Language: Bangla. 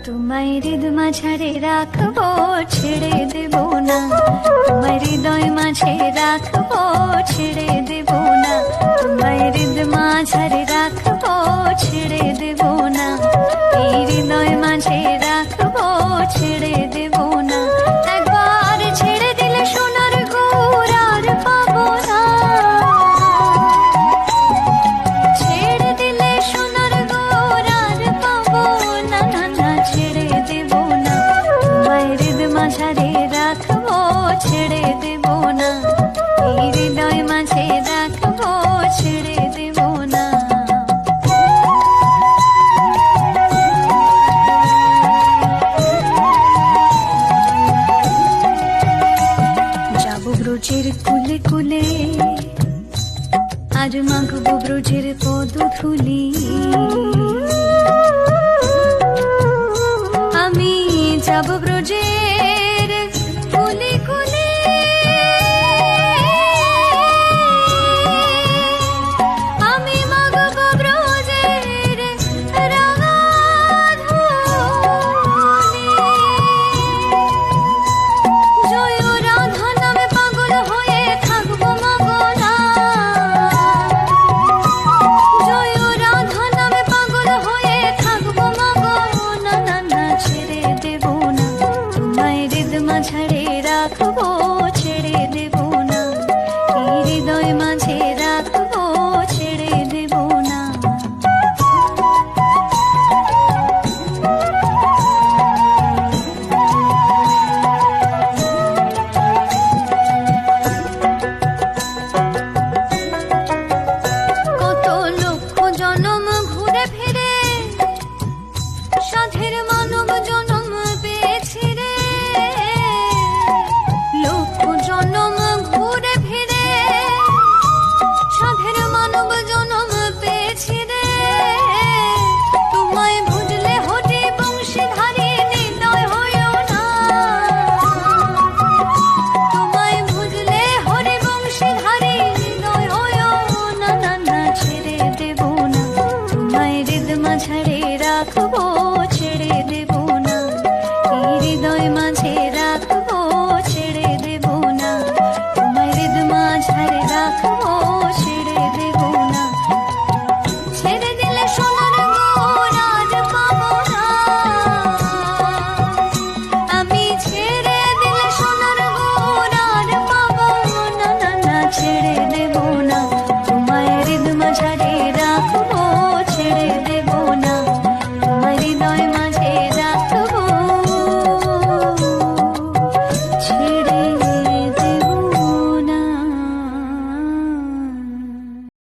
তোমায় হৃদয় মাঝারে রাখবো, ছেড়ে দেব না। তোমায় হৃদয় মাঝে রাখবো, ছেড়ে দেব না। তোমায় হৃদয় মাঝারে রাখবো, ছেড়ে দেব না। এই হৃদয় মাঝে রাখবো, ছেড়ে দেব না। একবার ছেড়ে দিলে সোনার গুড় আর পাবো না। ছেড়ে দিলে সোনার গুড় আর পাবো না, না না ছেড়ে দেব না। তোমায় হৃদয় মাঝারে রাখবো, ছেড়ে দেব না। এই হৃদয় মাঝে রাখবো, ছেড়ে দেব না। যাবো ব্রজের কুলে কুলে, আজ মাখবো ব্রজের পদধূলি। আমি যাবো ব্রজের কুলে কুলে, আমি মাখবো ব্রজের রাঙা ধূলি। জয় রাধা নামে পাগল হয়ে থাকবো মগনা। জয় রাধা নামে পাগল হয়ে থাকবো মগনা, না না ছেড়ে দেব না। তোমায় হৃদয় মাঝারে রাখবো, ছেড়ে দেব না। এই হৃদয় মাঝে রাখবো, ছেড়ে দেব না। কত লক্ষ জনম ঘুরে ফিরে সাধের মানব